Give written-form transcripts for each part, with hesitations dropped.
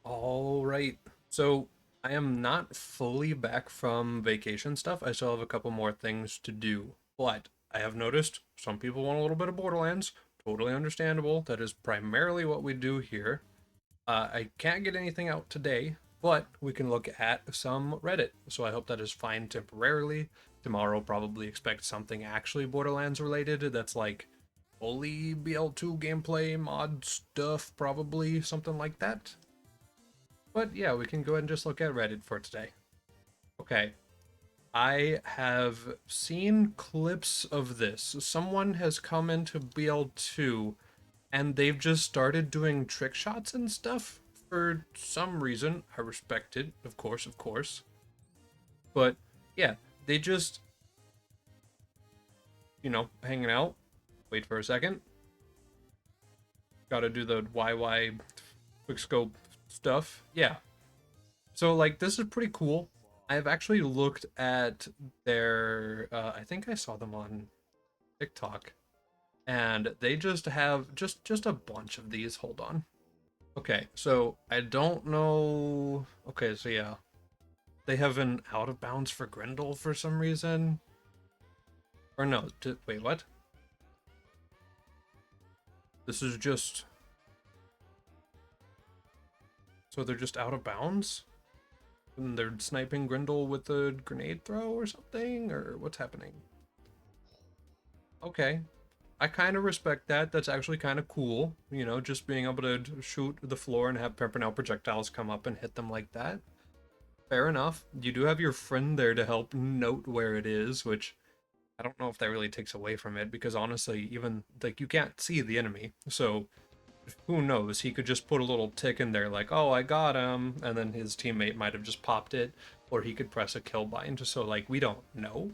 All right. So I am not fully back from vacation stuff. I still have a couple more things to do. But I have noticed some people want a little bit of Borderlands. Totally understandable. That is primarily what we do here. I can't get anything out today, but we can look at some Reddit. So I hope that is fine temporarily. Tomorrow, probably expect something actually Borderlands related that's like fully BL2 gameplay, mod stuff, probably something like that. But yeah, we can go ahead and just look at Reddit for today. Okay, I have seen clips of this. Someone has come into BL2 and they've just started doing trick shots and stuff for some reason. I respect it, of course, of course. But yeah, they just, hanging out. Wait for a second. Gotta do the YY quickscope stuff. Yeah, so like this is pretty cool. I've actually looked at their I think I saw them on TikTok and they just have just a bunch of these. Hold on. Okay, so I don't know. Okay, so yeah. They have an out of bounds for Grendel for some reason. Or no, wait, what? This is just so they're just out of bounds? And they're sniping Grendel with a grenade throw or something? Or what's happening? Okay, I kind of respect that. That's actually kind of cool. Just being able to shoot the floor and have Pimpernel projectiles come up and hit them like that. Fair enough. You do have your friend there to help note where it is, which I don't know if that really takes away from it because honestly, even like you can't see the enemy. So who knows? He could just put a little tick in there like, "Oh, I got him," and then his teammate might have just popped it, or he could press a kill bind. So like we don't know,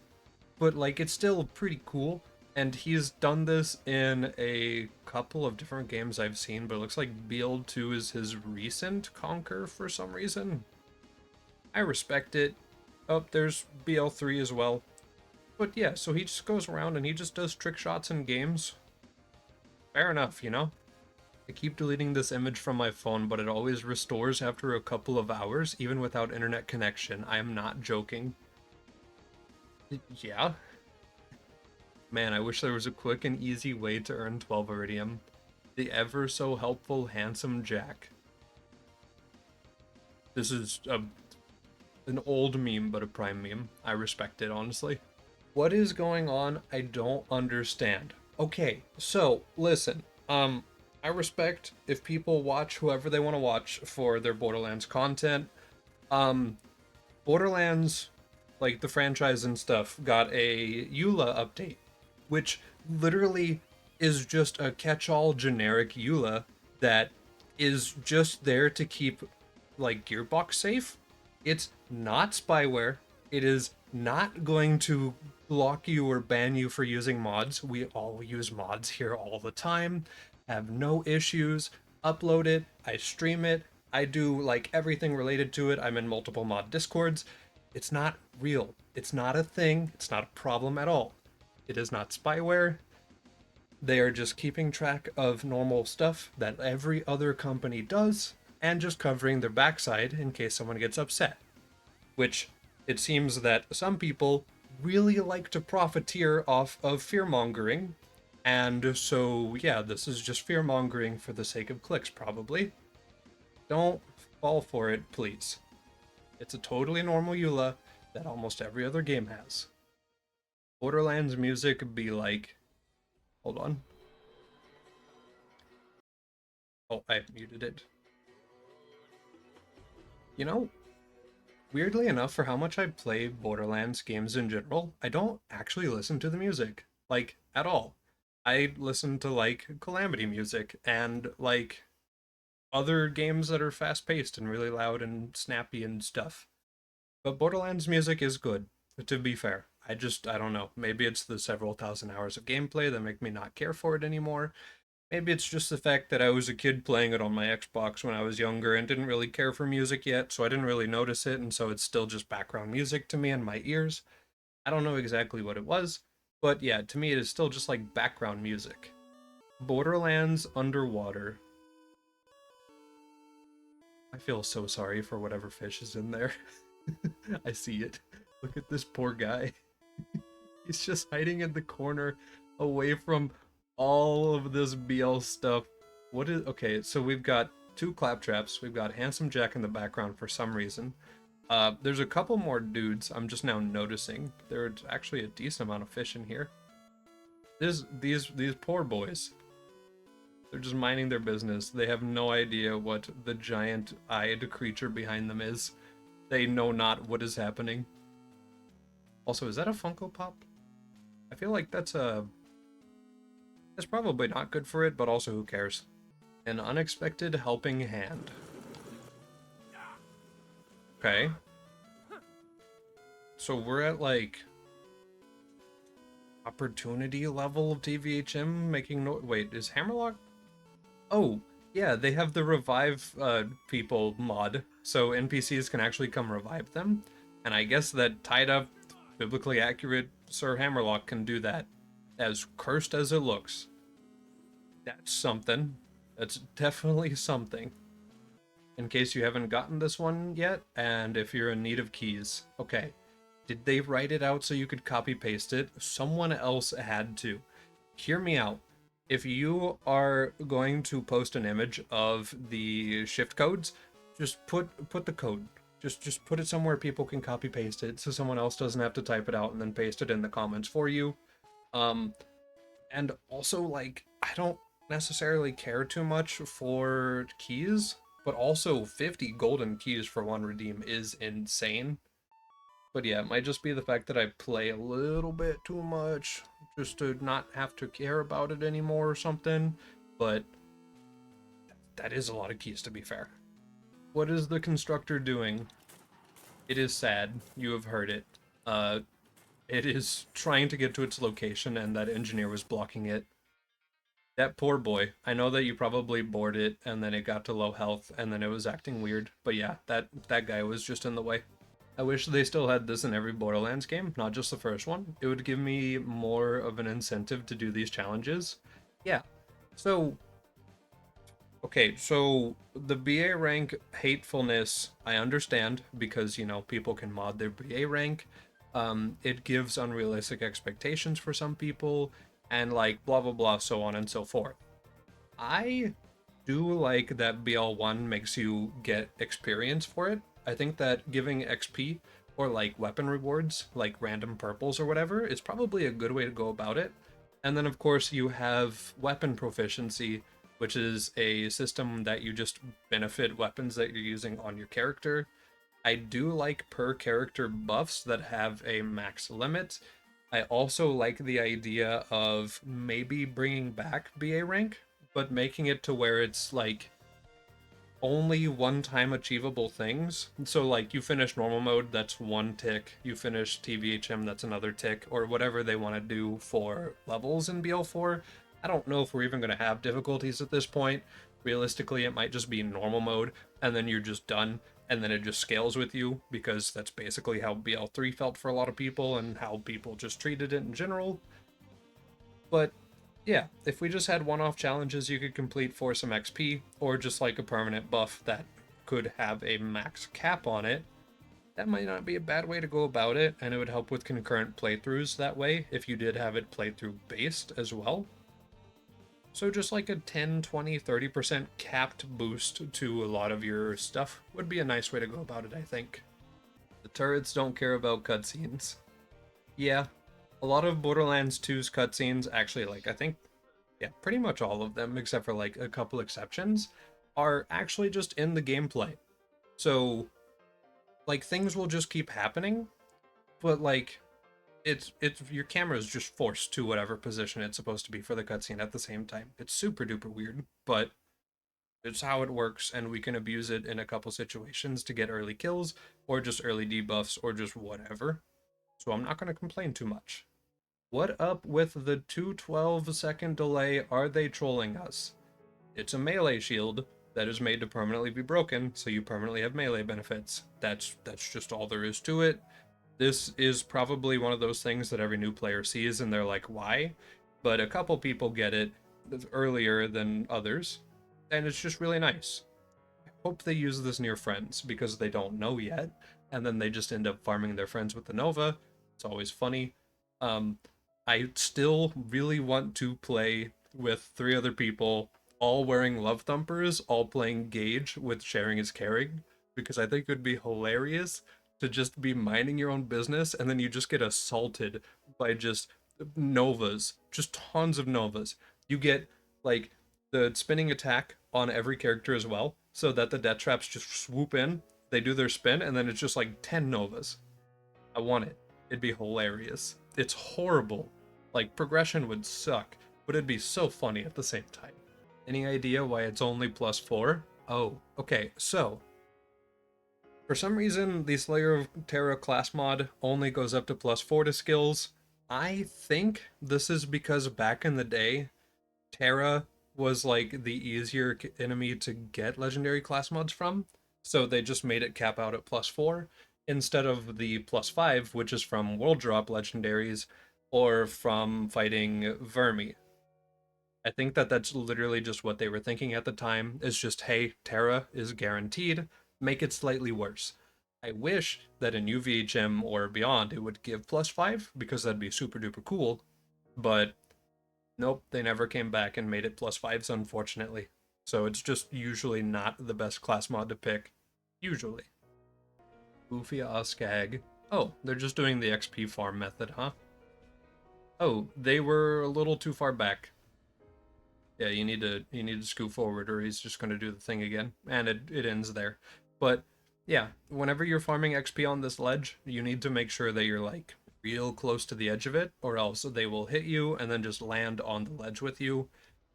but like it's still pretty cool. And he's done this in a couple of different games I've seen, but it looks like Build 2 is his recent conquer for some reason. I respect it. Oh, there's BL3 as well. But yeah, so he just goes around and he just does trick shots in games. Fair enough. I keep deleting this image from my phone, but it always restores after a couple of hours, even without internet connection. I am not joking. Yeah, man, I wish there was a quick and easy way to earn 12 Iridium. The ever so helpful handsome Jack. This is an old meme, but a prime meme. I respect it, honestly. What is going on? I don't understand. Okay, so listen. I respect if people watch whoever they want to watch for their Borderlands content. Um, Borderlands, like the franchise and stuff, got a EULA update, which literally is just a catch-all generic EULA that is just there to keep like Gearbox safe. It's not spyware. It is not going to block you or ban you for using mods. We all use mods here all the time. Have no issues. Upload it. I stream it. I do like everything related to it. I'm in multiple mod discords. It's not real. It's not a thing. It's not a problem at all. It is not spyware. They are just keeping track of normal stuff that every other company does and just covering their backside in case someone gets upset. Which it seems that some people really like to profiteer off of fear mongering. And so, yeah, this is just fear mongering for the sake of clicks, probably. Don't fall for it, please. It's a totally normal EULA that almost every other game has. Borderlands music be like. Hold on. Oh, I muted it. You know, weirdly enough, for how much I play Borderlands games in general, I don't actually listen to the music. Like, at all. I listen to, like, Calamity music and, like, other games that are fast paced and really loud and snappy and stuff. But Borderlands music is good, to be fair. I don't know. Maybe it's the several thousand hours of gameplay that make me not care for it anymore. Maybe it's just the fact that I was a kid playing it on my Xbox when I was younger and didn't really care for music yet, so I didn't really notice it, and so it's still just background music to me in my ears. I don't know exactly what it was, but yeah, to me it is still just like background music. Borderlands Underwater. I feel so sorry for whatever fish is in there. I see it. Look at this poor guy. He's just hiding in the corner away from all of this BL stuff. What is okay, so we've got two claptraps. We've got Handsome Jack in the background for some reason. There's a couple more dudes I'm just now noticing. There's actually a decent amount of fish in here. These poor boys. They're just minding their business. They have no idea what the giant-eyed creature behind them is. They know not what is happening. Also, is that a Funko Pop? I feel like that's probably not good for it, but also who cares? An unexpected helping hand. Okay. So we're at like opportunity level of TVHM making no wait, is Hammerlock? Oh, yeah, they have the revive people mod, so NPCs can actually come revive them. And I guess that tied up, biblically accurate Sir Hammerlock can do that. As cursed as it looks. That's something. That's definitely something. In case you haven't gotten this one yet, and if you're in need of keys. Okay, did they write it out so you could copy paste it? Someone else had to. Hear me out. If you are going to post an image of the shift codes, just put the code. Just put it somewhere people can copy paste it so someone else doesn't have to type it out and then paste it in the comments for you. And also, like, I don't necessarily care too much for keys, but also 50 golden keys for one redeem is insane. But yeah, it might just be the fact that I play a little bit too much, just to not have to care about it anymore or something. But that is a lot of keys, to be fair. What is the constructor doing? It is sad. You have heard it. It is trying to get to its location, and that engineer was blocking it. That poor boy. I know that you probably bored it, and then it got to low health, and then it was acting weird. But yeah, that guy was just in the way. I wish they still had this in every Borderlands game, not just the first one. It would give me more of an incentive to do these challenges. Yeah. So, okay, so the BA rank hatefulness, I understand, because, you know, people can mod their BA rank. It gives unrealistic expectations for some people, and like blah blah blah, so on and so forth. I do like that BL1 makes you get experience for it. I think that giving XP or like weapon rewards, like random purples or whatever, is probably a good way to go about it. And then of course you have weapon proficiency, which is a system that you just benefit weapons that you're using on your character. I do like per character buffs that have a max limit. I also like the idea of maybe bringing back BA rank, but making it to where it's like only one-time achievable things. So like you finish normal mode, that's one tick. You finish TVHM, that's another tick, or whatever they want to do for levels in BL4. I don't know if we're even going to have difficulties at this point. Realistically, it might just be normal mode, and then you're just done, and then it just scales with you, because that's basically how BL3 felt for a lot of people, and how people just treated it in general. But yeah, if we just had one-off challenges you could complete for some XP, or just like a permanent buff that could have a max cap on it, that might not be a bad way to go about it, and it would help with concurrent playthroughs that way, if you did have it playthrough based as well. So just like a 10, 20, 30% capped boost to a lot of your stuff would be a nice way to go about it, I think. The turrets don't care about cutscenes. Yeah, a lot of Borderlands 2's cutscenes, actually, like, I think, yeah, pretty much all of them, except for, like, a couple exceptions, are actually just in the gameplay. So, like, things will just keep happening, but, like, it's your camera is just forced to whatever position it's supposed to be for the cutscene at the same time. It's super duper weird, but it's how it works, and we can abuse it in a couple situations to get early kills, or just early debuffs, or just whatever. So I'm not going to complain too much. What up with the 212-second delay? Are they trolling us? It's a melee shield that is made to permanently be broken, so you permanently have melee benefits. That's just all there is to it. This is probably one of those things that every new player sees and they're like, why? But a couple people get it earlier than others, and it's just really nice. hope they use this near friends because they don't know yet, and then they just end up farming their friends with the Nova. It's always funny. Um, I still really want to play with 3 other people, all wearing love thumpers, all playing Gage with sharing is caring, because I think it would be hilarious to just be minding your own business and then you just get assaulted by just novas, just tons of novas. You get like the spinning attack on every character as well, so that the death traps just swoop in, they do their spin, and then it's just like 10 novas. I want it. It'd be hilarious. It's horrible. Like, progression would suck, but it'd be so funny at the same time. Any idea why it's only +4? Oh, okay, so for some reason, the Slayer of Terra class mod only goes up to +4 to skills. I think this is because back in the day, Terra was like the easier enemy to get legendary class mods from, so they just made it cap out at +4 instead of the +5, which is from world drop legendaries or from fighting Vermi. I think that that's literally just what they were thinking at the time. Is just, hey, Terra is guaranteed, make it slightly worse. I wish that in UVHM or beyond it would give +5 because that'd be super duper cool, but nope, they never came back and made it +5s, unfortunately. So it's just usually not the best class mod to pick. Usually. Goofy Oskag. Oh, they're just doing the XP farm method, huh? Oh, they were a little too far back. Yeah, you need to scoot forward or he's just gonna do the thing again. And it ends there. But yeah, whenever you're farming XP on this ledge, you need to make sure that you're like real close to the edge of it, or else they will hit you and then just land on the ledge with you.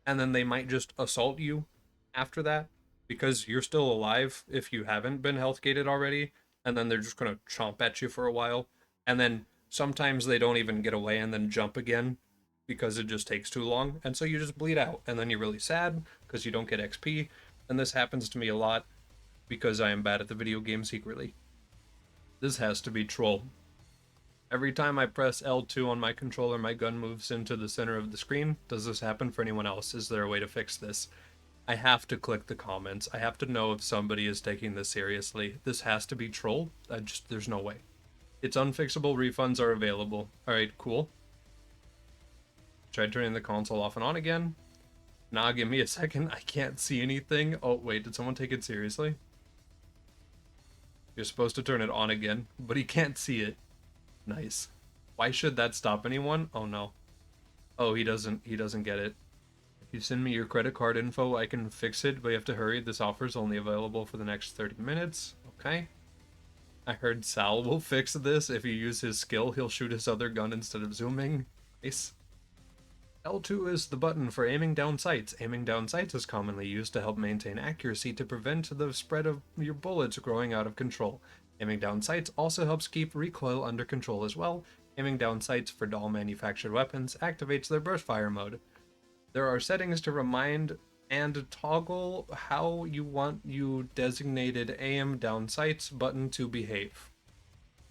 And then they might just assault you after that because you're still alive if you haven't been health gated already. And then they're just gonna chomp at you for a while. And then sometimes they don't even get away and then jump again because it just takes too long. And so you just bleed out. And then you're really sad because you don't get XP. And this happens to me a lot because I am bad at the video game secretly. This has to be troll. Every time I press L2 on my controller, my gun moves into the center of the screen. Does this happen for anyone else? Is there a way to fix this? I have to click the comments. I have to know if somebody is taking this seriously. This has to be troll. There's no way. It's unfixable. Refunds are available. Alright, cool. Tried turning the console off and on again. Nah, give me a second. I can't see anything. Oh, wait, did someone take it seriously? You're supposed to turn it on again, but he can't see it. Nice. Why should that stop anyone? Oh no. Oh, he doesn't get it. If you send me your credit card info, I can fix it, but you have to hurry. This offer is only available for the next 30 minutes. Okay. I heard Sal will fix this. If you use his skill, he'll shoot his other gun instead of zooming. Nice. L2 is the button for aiming down sights. Aiming down sights is commonly used to help maintain accuracy to prevent the spread of your bullets growing out of control. Aiming down sights also helps keep recoil under control as well. Aiming down sights for doll manufactured weapons activates their burst fire mode. There are settings to remind and toggle how you want you designated aim down sights button to behave,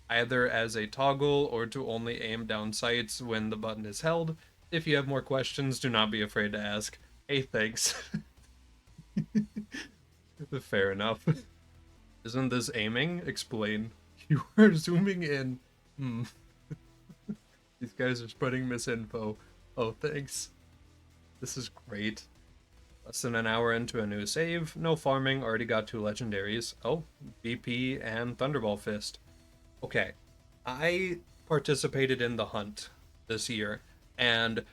either as a toggle or to only aim down sights when the button is held. If you have more questions, do not be afraid to ask. Hey, thanks. Fair enough. Isn't this aiming? Explain. You are zooming in. These guys are spreading misinfo. Oh, thanks. This is great. Less than an hour into a new save. No farming. Already got 2 legendaries. Oh, BP and Thunderball Fist. Okay. I participated in the hunt this year. And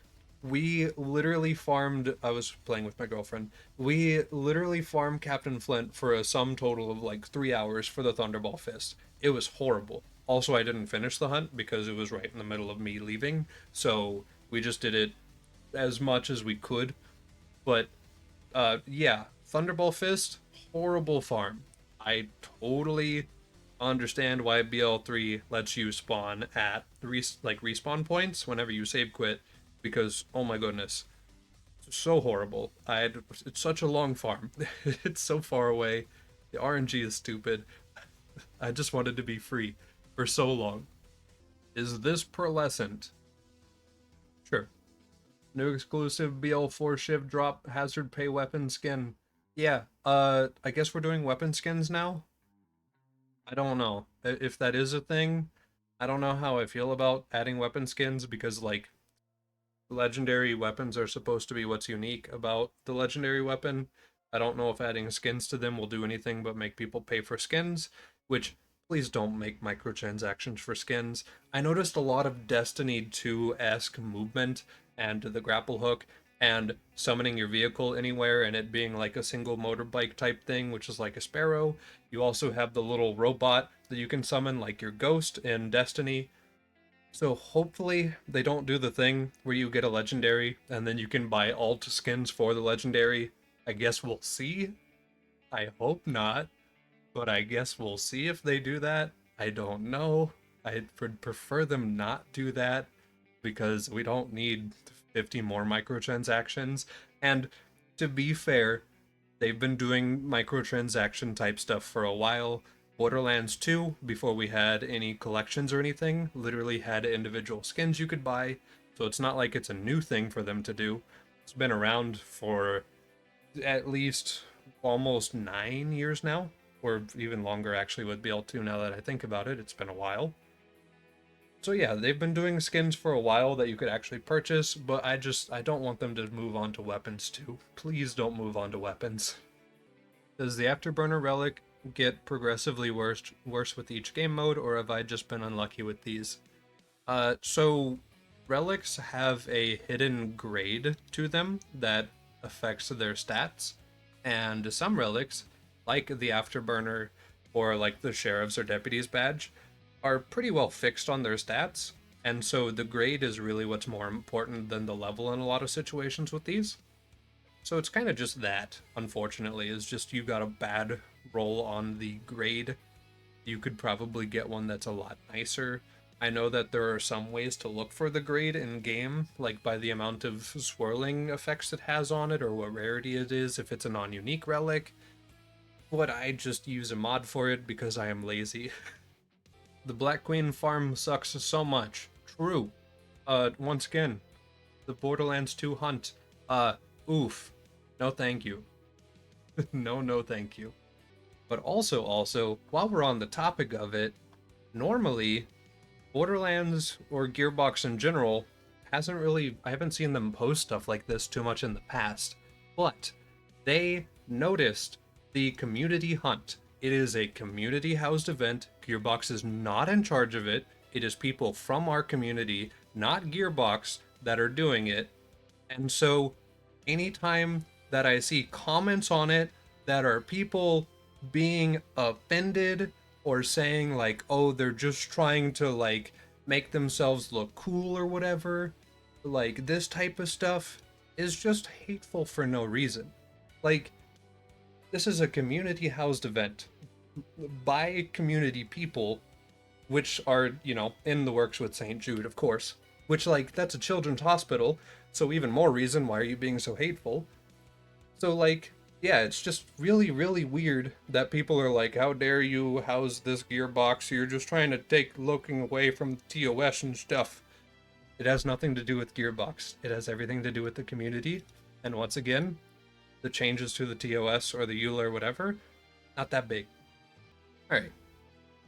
we literally farmed. I was playing with my girlfriend. We literally farmed Captain Flint for a sum total of like 3 hours for the Thunderball Fist. It was horrible. Also, I didn't finish the hunt because it was right in the middle of me leaving. So we just did it as much as we could. But yeah, Thunderball Fist, horrible farm. I totally understand why BL3 lets you spawn at respawn points whenever you save quit, because oh my goodness, it's so horrible. It's such a long farm. It's so far away. The RNG is stupid. I just wanted to be free for so long. Is this pearlescent? Sure. New exclusive BL4 shiv drop hazard pay weapon skin. Yeah, I guess we're doing weapon skins now. I don't know if that is a thing. I don't know how I feel about adding weapon skins because like legendary weapons are supposed to be what's unique about the legendary weapon. I don't know if adding skins to them will do anything but make people pay for skins, which please don't make microtransactions for skins. I noticed a lot of Destiny 2-esque movement and the grapple hook and summoning your vehicle anywhere and it being like a single motorbike type thing, which is like a sparrow. You also have the little robot that you can summon, like your ghost in Destiny. So hopefully they don't do the thing where you get a legendary and then you can buy alt skins for the legendary. I guess we'll see. I hope not, but I guess we'll see if they do that. I don't know. I would prefer them not do that because we don't need 50 more microtransactions. And to be fair, they've been doing microtransaction type stuff for a while. Borderlands 2, before we had any collections or anything, literally had individual skins you could buy. So it's not like it's a new thing for them to do. It's been around for at least almost 9 years now, or even longer actually with BL2 now that I think about it. It's been a while. So yeah, they've been doing skins for a while that you could actually purchase, but I don't want them to move on to weapons too. Please don't move on to weapons. Does the Afterburner relic get progressively worse with each game mode, or have I just been unlucky with these? So relics have a hidden grade to them that affects their stats, and some relics, like the Afterburner or like the Sheriff's or Deputy's badge, are pretty well fixed on their stats, and so the grade is really what's more important than the level in a lot of situations with these. So it's kind of just that, unfortunately, is just you got a bad roll on the grade. You could probably get one that's a lot nicer. I know that there are some ways to look for the grade in game, like by the amount of swirling effects it has on it or what rarity it is if it's a non-unique relic. But I just use a mod for it because I am lazy. The Black Queen farm sucks so much. True. Once again, the Borderlands 2 hunt. Oof. No thank you. No, no thank you. But also, while we're on the topic of it, normally Borderlands or Gearbox in general hasn't really, I haven't seen them post stuff like this too much in the past. But they noticed the community hunt. It is a community housed event. Gearbox is not in charge of it. It is people from our community, not Gearbox, that are doing it. And so anytime that I see comments on it that are people being offended or saying like, oh, they're just trying to like make themselves look cool or whatever, like this type of stuff is just hateful for no reason. Like, this is a community housed event by community people, which are, in the works with St. Jude, of course. Which, like, that's a children's hospital, so even more reason why are you being so hateful? So, like, yeah, it's just really, really weird that people are like, how dare you house this gearbox? You're just trying to take looking away from the TOS and stuff. It has nothing to do with Gearbox. It has everything to do with the community. And once again, the changes to the TOS or the EULA or whatever, not that big. Alright,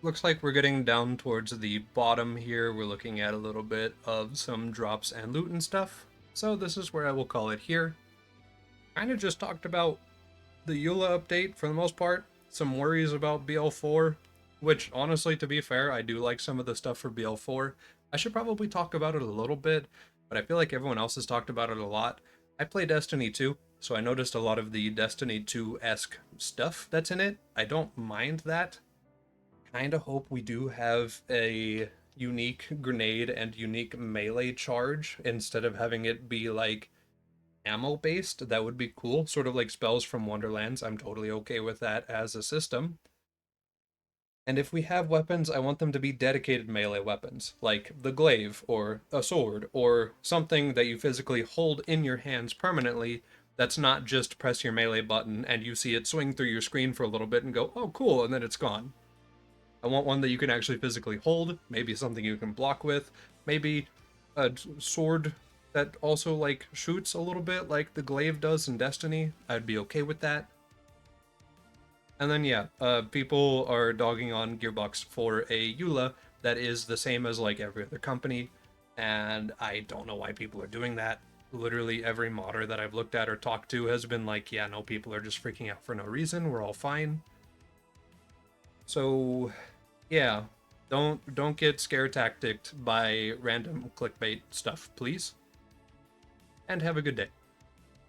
looks like we're getting down towards the bottom here. We're looking at a little bit of some drops and loot and stuff. So this is where I will call it here. Kind of just talked about the EULA update for the most part. Some worries about BL4, which honestly, to be fair, I do like some of the stuff for BL4. I should probably talk about it a little bit, but I feel like everyone else has talked about it a lot. I play Destiny 2, so I noticed a lot of the Destiny 2-esque stuff that's in it. I don't mind that. Kind of hope we do have a unique grenade and unique melee charge instead of having it be like ammo based. That would be cool, sort of like spells from Wonderlands. I'm totally okay with that as a system. And if we have weapons, I want them to be dedicated melee weapons, like the glaive or a sword or something that you physically hold in your hands permanently. That's not just press your melee button and you see it swing through your screen for a little bit and go, oh, cool, and then it's gone. I want one that you can actually physically hold, maybe something you can block with, maybe a sword that also like shoots a little bit like the glaive does in Destiny. I'd be okay with that. And then yeah, people are dogging on Gearbox for a EULA that is the same as like every other company, and I don't know why people are doing that. Literally every modder that I've looked at or talked to has been like, yeah, no, people are just freaking out for no reason. We're all fine. So yeah, don't get scare tacticked by random clickbait stuff, please. And have a good day.